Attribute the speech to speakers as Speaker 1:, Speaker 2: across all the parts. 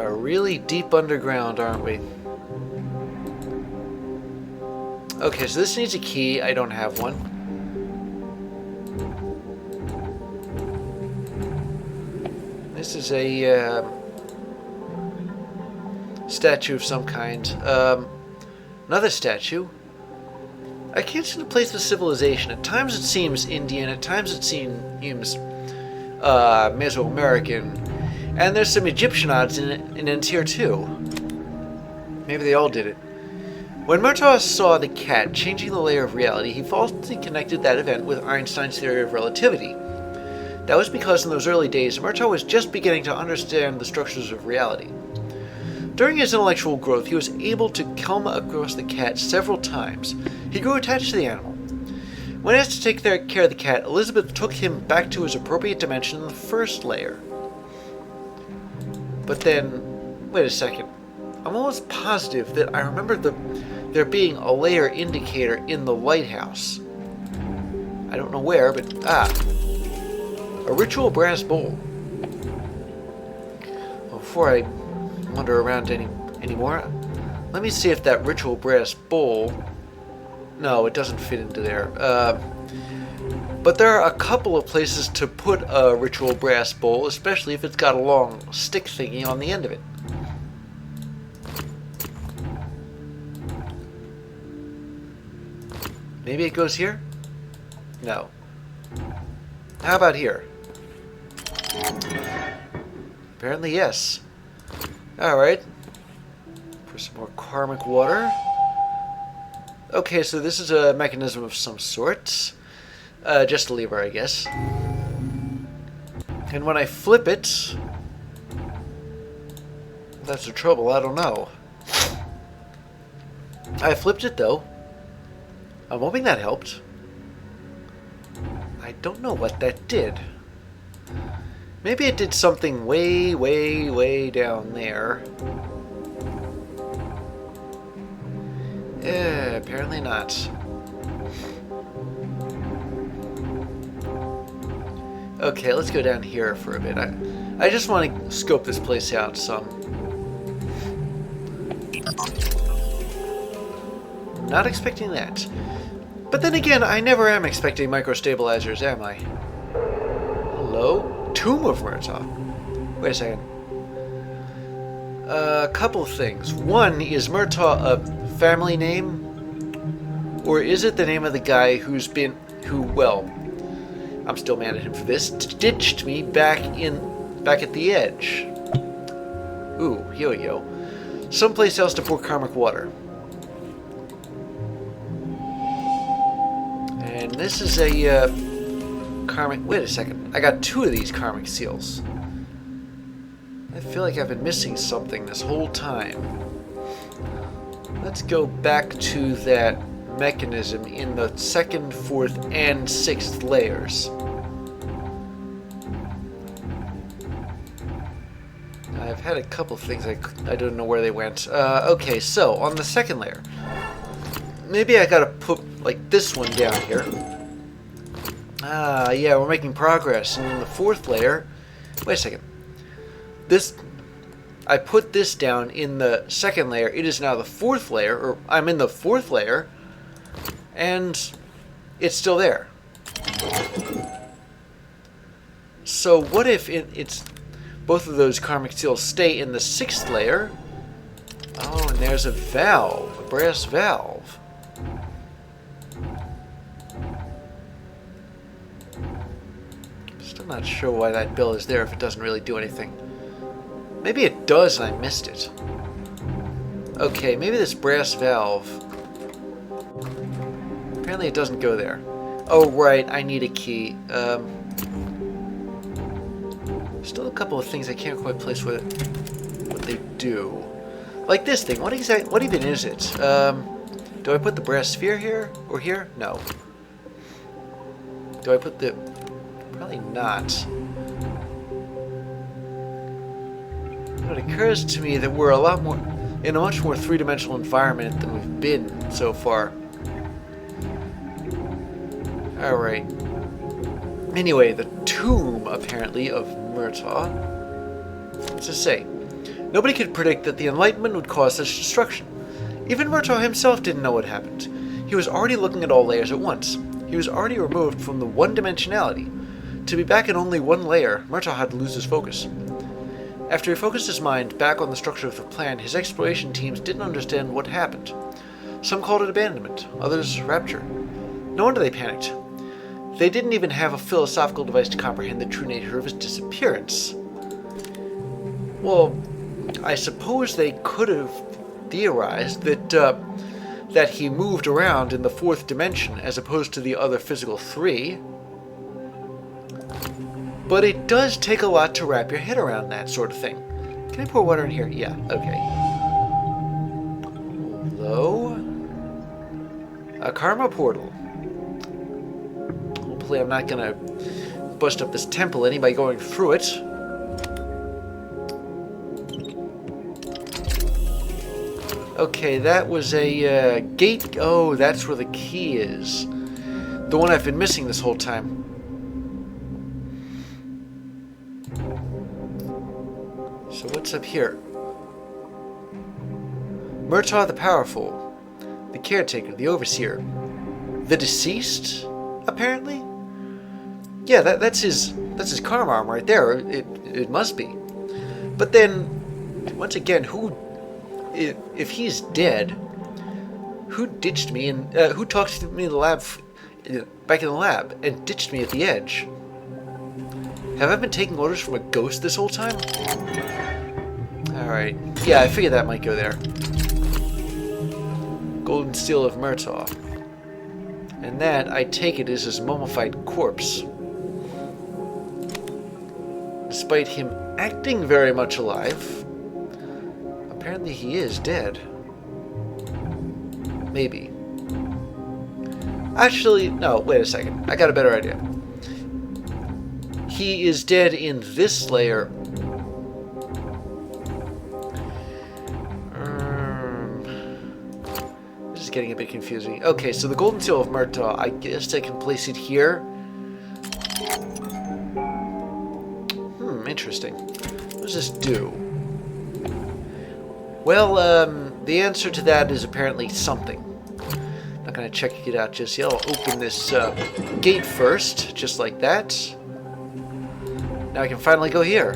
Speaker 1: are really deep underground, aren't we? Okay, so this needs a key. I don't have one. This is a statue of some kind. Another statue. I can't seem to place the civilization. At times it seems Indian, at times it seems Mesoamerican, and there's some Egyptian odds in it here too. Maybe they all did it. When Murtaugh saw the cat changing the layer of reality, he falsely connected that event with Einstein's theory of relativity. That was because in those early days, Murtaugh was just beginning to understand the structures of reality. During his intellectual growth, he was able to come across the cat several times. He grew attached to the animal. When asked to take care of the cat, Elizabeth took him back to his appropriate dimension in the first layer. But then, wait a second. I'm almost positive that I remember there being a layer indicator in the lighthouse. I don't know where, but a ritual brass bowl. Well, before I wander around anymore, let me see if that ritual brass bowl... No, it doesn't fit into there. But there are a couple of places to put a ritual brass bowl, especially if it's got a long stick thingy on the end of it. Maybe it goes here? No. How about here? Apparently yes. Alright. For some more karmic water. Okay, so this is a mechanism of some sort. Just a lever, I guess. And when I flip it... That's the trouble, I don't know. I flipped it, though. I'm hoping that helped. I don't know what that did. Maybe it did something way, way, way down there. Apparently not. Okay, let's go down here for a bit. I just want to scope this place out some. Not expecting that. But then again, I never am expecting microstabilizers, am I? Hello? Tomb of Murtaugh. Wait a second. A couple of things. One, is Murtaugh a family name? Or is it the name of the guy who, well, I'm still mad at him for this, ditched me back at the edge? Ooh, here we go. Someplace else to pour karmic water. And this is a karmic... Wait a second. I got 2 of these karmic seals. I feel like I've been missing something this whole time. Let's go back to that mechanism in the 2nd, 4th, and 6th layers. I've had a couple things I don't know where they went. Okay, so on the 2nd layer, maybe I gotta put like this one down here. Yeah, we're making progress. And in the 4th layer, wait a second. I put this down in the 2nd layer. It is now the 4th layer, or I'm in the 4th layer, and it's still there. So what if it's both of those karmic seals stay in the 6th layer? Oh, and there's a valve, a brass valve. Still not sure why that bill is there if it doesn't really do anything. Maybe it does and I missed it. Okay, maybe this brass valve... Apparently it doesn't go there. Oh, right, I need a key. Still a couple of things I can't quite place what they do. Like this thing, what even is it? Do I put the brass sphere here? Or here? No. Do I put the... Probably not. It occurs to me that we're in a much more three-dimensional environment than we've been so far. Alright. Anyway, the tomb, apparently, of Murtaugh. What's it say? Nobody could predict that the Enlightenment would cause such destruction. Even Murtaugh himself didn't know what happened. He was already looking at all layers at once. He was already removed from the one-dimensionality. To be back in only one layer, Murtaugh had to lose his focus. After he focused his mind back on the structure of the plan, his exploration teams didn't understand what happened. Some called it abandonment, others rapture. No wonder they panicked. They didn't even have a philosophical device to comprehend the true nature of his disappearance. Well, I suppose they could have theorized that he moved around in the fourth dimension as opposed to the other physical three. But it does take a lot to wrap your head around that sort of thing. Can I pour water in here? Yeah, okay. Hello? A karma portal. Hopefully I'm not gonna bust up this temple any by going through it. Okay, that was a gate. Oh, that's where the key is. The one I've been missing this whole time. So what's up here? Murtaugh the Powerful, the Caretaker, the Overseer, the Deceased, apparently? Yeah, that's his karma arm right there. It must be. But then, once again, if he's dead, who ditched me and who talked to me in the lab, back in the lab, and ditched me at the edge? Have I been taking orders from a ghost this whole time? Alright. Yeah, I figured that might go there. Golden Seal of Murtaugh. And that, I take it, is his mummified corpse. Despite him acting very much alive, apparently he is dead. Maybe. Actually, no, wait a second. I got a better idea. He is dead in this layer. This is getting a bit confusing. Okay, so the Golden Seal of Murtaugh, I guess I can place it here. Interesting. What does this do? Well, the answer to that is apparently something. Not gonna check it out just yet. I'll open this gate first, just like that. Now I can finally go here.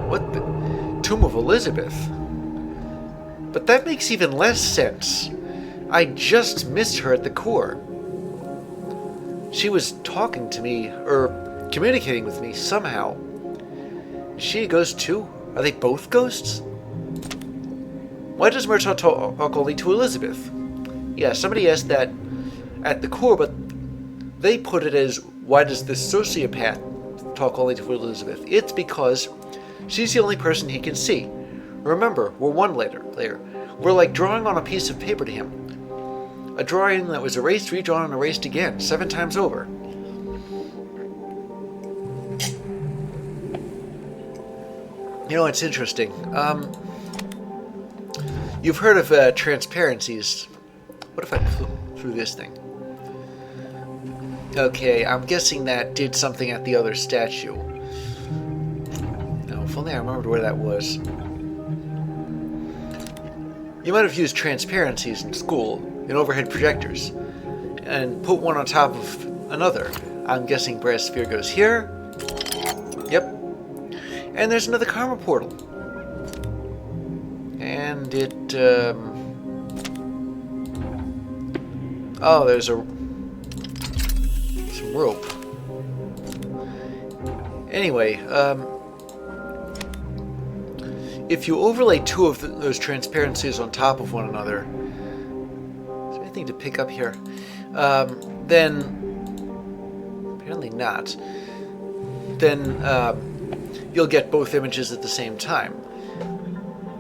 Speaker 1: What the? Tomb of Elizabeth? But that makes even less sense. I just missed her at the core. She was talking to me, or communicating with me somehow. Is she a ghost too? Are they both ghosts? Why does Murtaugh talk only to Elizabeth? Yeah, somebody asked that at the core, but they put it as, why does this sociopath talk only to Elizabeth? It's because she's the only person he can see. Remember, we're one layer. We're like drawing on a piece of paper to him. A drawing that was erased, redrawn, and erased again, 7 times over. You know, it's interesting. You've heard of transparencies. What if I threw this thing? Okay, I'm guessing that did something at the other statue. Now, if only I remembered where that was. You might have used transparencies in school, in overhead projectors, and put one on top of another. I'm guessing Brass Sphere goes here. Yep. And there's another karma portal. And it, oh, there's some rope. Anyway, if you overlay 2 of those transparencies on top of one another, is there anything to pick up here? Then, apparently not. Then you'll get both images at the same time.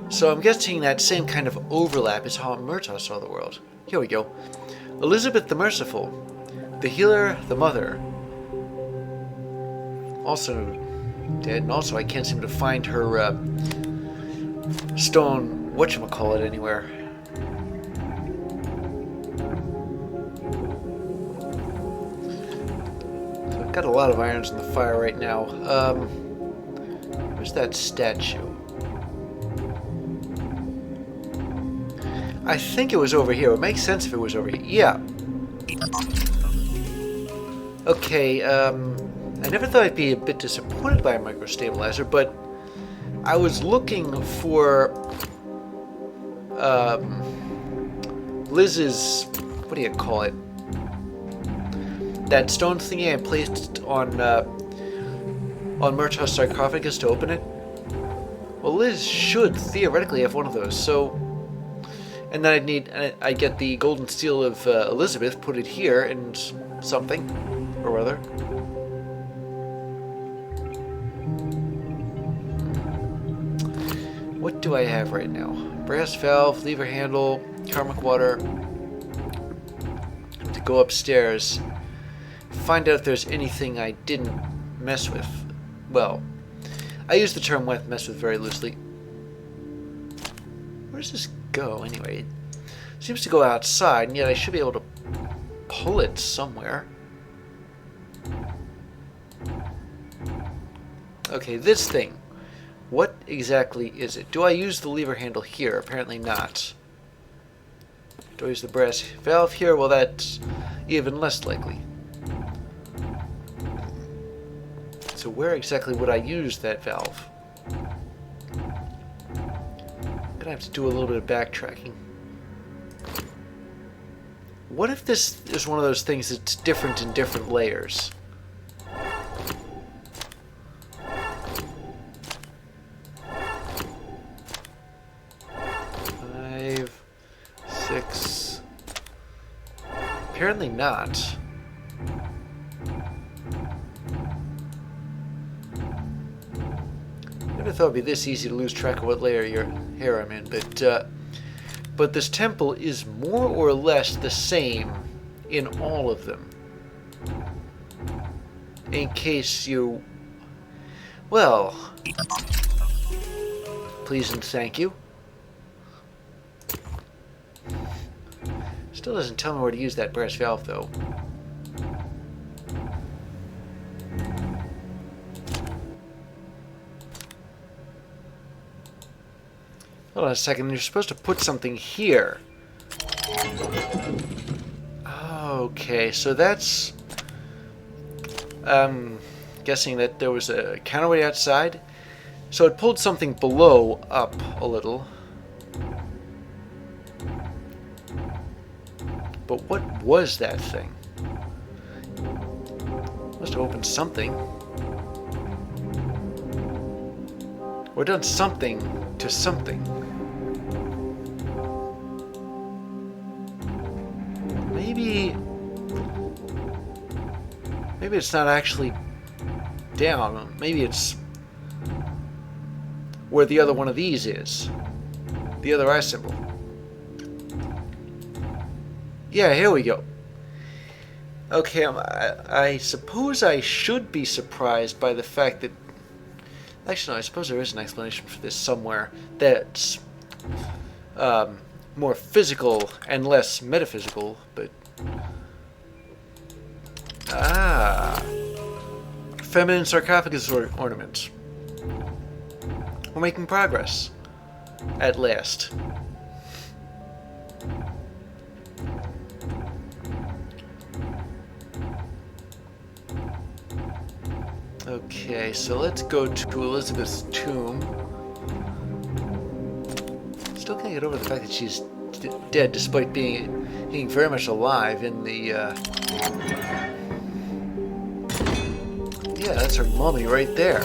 Speaker 1: So I'm guessing that same kind of overlap is how Murtaugh saw the world. Here we go. Elizabeth the Merciful, the Healer, the Mother. Also dead, and also I can't seem to find her stone whatchamacallit anywhere. So I've got a lot of irons in the fire right now. Where's that statue? I think it was over here. It would make sense if it was over here. Yeah. Okay, I never thought I'd be a bit disappointed by a microstabilizer, but I was looking for Liz's, what do you call it? That stone thingy I placed on Murtaugh's sarcophagus to open it. Well, Liz should theoretically have one of those, so... And then I get the golden seal of Elizabeth, put it here, and something or other. What do I have right now? Brass valve, lever handle, karmic water. To go upstairs, find out if there's anything I didn't mess with. Well, I use the term mess with very loosely. Where does this go anyway? It seems to go outside, and yet I should be able to pull it somewhere. Okay, this thing. What exactly is it? Do I use the lever handle here? Apparently not. Do I use the brass valve here? Well, that's even less likely. So where exactly would I use that valve? I'm gonna have to do a little bit of backtracking. What if this is one of those things that's different in different layers? 5, 6. Apparently not. I never thought it'd be this easy to lose track of what layer your hair I'm in, but this temple is more or less the same in all of them. In case you... Well... Please and thank you. Still doesn't tell me where to use that brass valve, though. Hold on a second, you're supposed to put something here. Okay, so that's... guessing that there was a counterweight outside. So it pulled something below up a little. But what was that thing? Must have opened something. Or done something to something. Maybe it's not actually down. Maybe it's where the other one of these is. The other eye symbol. Yeah, here we go. Okay, I suppose I should be surprised by the fact that... Actually, no, I suppose there is an explanation for this somewhere that's more physical and less metaphysical, but... Feminine sarcophagus ornament. We're making progress. At last. Okay, so let's go to Elizabeth's tomb. Still can't get over the fact that she's dead, despite being very much alive in the... Yeah, that's her mummy right there.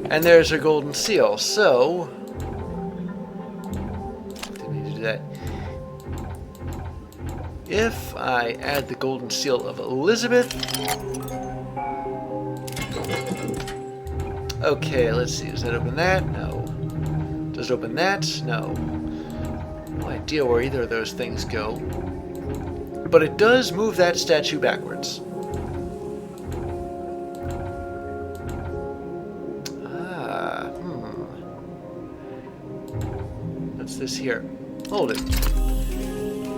Speaker 1: And there's her golden seal, so... Didn't need to do that. If I add the golden seal of Elizabeth... Okay, let's see. Does that open that? No. Does it open that? No. No idea where either of those things go. But it does move that statue backwards. What's this here? Hold it.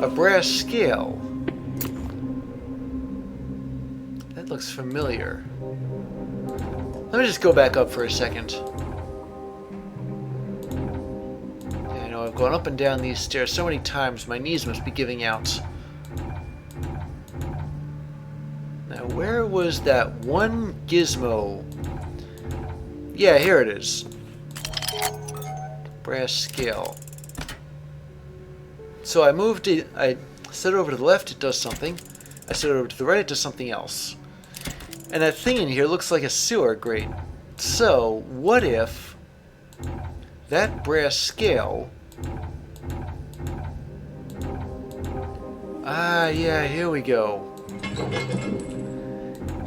Speaker 1: A brass scale. That looks familiar. Let me just go back up for a second. Yeah, I know I've gone up and down these stairs so many times, my knees must be giving out. Now, where was that one gizmo? Yeah, here it is. Brass scale. So I moved it, I set it over to the left, it does something. I set it over to the right, it does something else. And that thing in here looks like a sewer grate. So, what if that brass scale... Ah, yeah, here we go.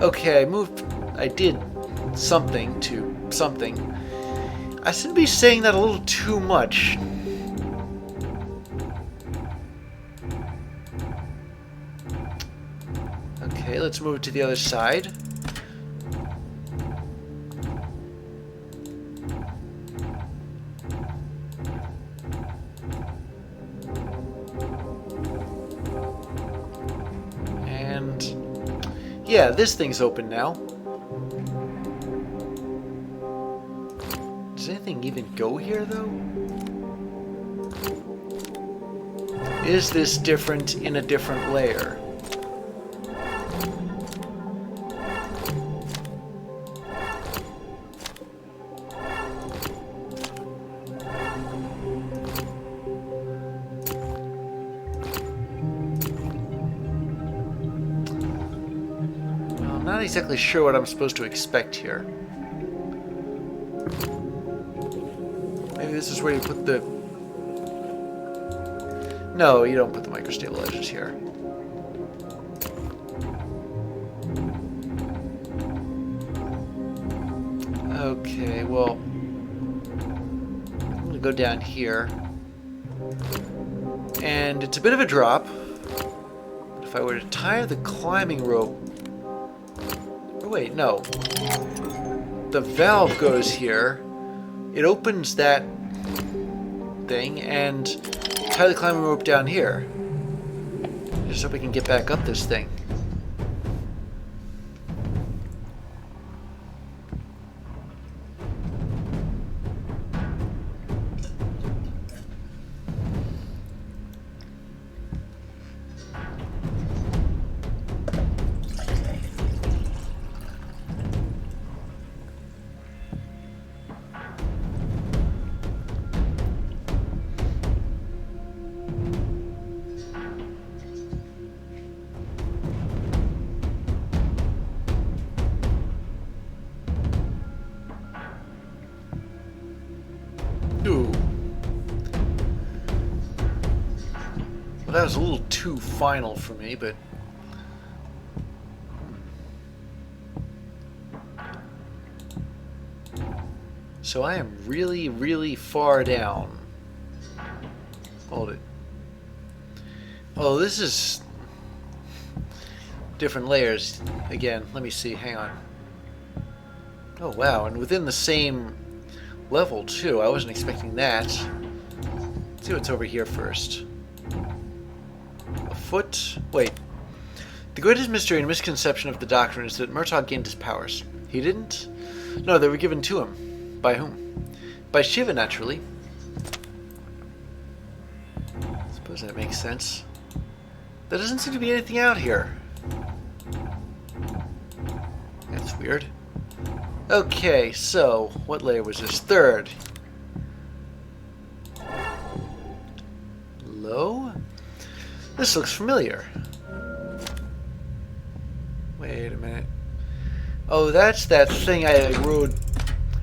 Speaker 1: Okay, I did something to something. I seem to be saying that a little too much. Okay, let's move it to the other side. And yeah, this thing's open now. Does anything even go here, though? Is this different in a different layer? Well, I'm not exactly sure what I'm supposed to expect here. This is where you put the... No, you don't put the microstabilizers here. Okay, well... I'm gonna go down here. And it's a bit of a drop. But if I were to tie the climbing rope... Oh, wait, no. The valve goes here. It opens that thing and tie the climbing rope down here. Just hope we can get back up this thing. Ooh. Well, that was a little too final for me, but... So I am really, really far down. Hold it. Oh, this is... different layers. Again, let me see, hang on. Oh, wow, and within the same... level, too. I wasn't expecting that. Let's see what's over here first. A foot? Wait. The greatest mystery and misconception of the Doctrine is that Murtaugh gained his powers. He didn't? No, they were given to him. By whom? By Shiva, naturally. I suppose that makes sense. There doesn't seem to be anything out here. That's weird. Okay, so, what layer was this? Third. Low? This looks familiar. Wait a minute. Oh, that's that thing I rode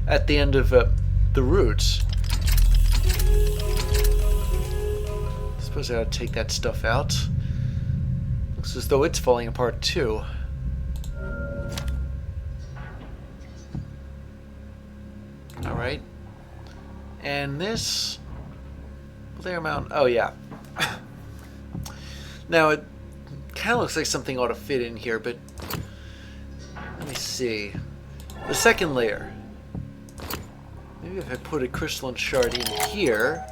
Speaker 1: at the end of the roots. I suppose I ought to take that stuff out. Looks as though it's falling apart too. Alright. And this... layer mount... oh, yeah. Now, it kind of looks like something ought to fit in here, but... let me see. The second layer. Maybe if I put a crystalline shard in here,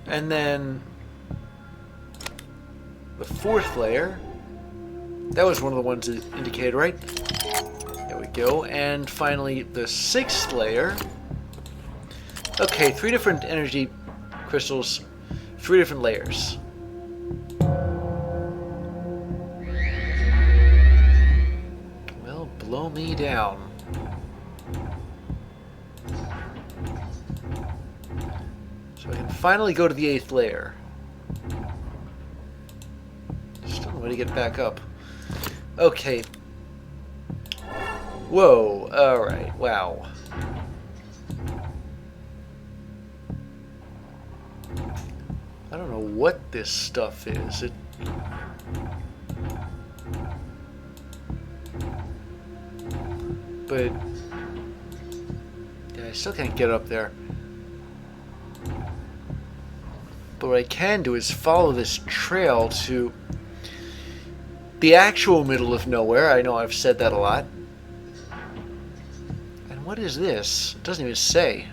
Speaker 1: and then... the fourth layer. That was one of the ones that indicated, right? There we go. And finally, the 6th layer. Okay, 3 different energy crystals, 3 different layers. Well, blow me down. So I can finally go to the 8th layer. Still no way to get back up. Okay. Whoa, alright, wow. I don't know what this stuff is. But yeah, I still can't get up there. But what I can do is follow this trail to the actual middle of nowhere. I know I've said that a lot. And what is this? It doesn't even say.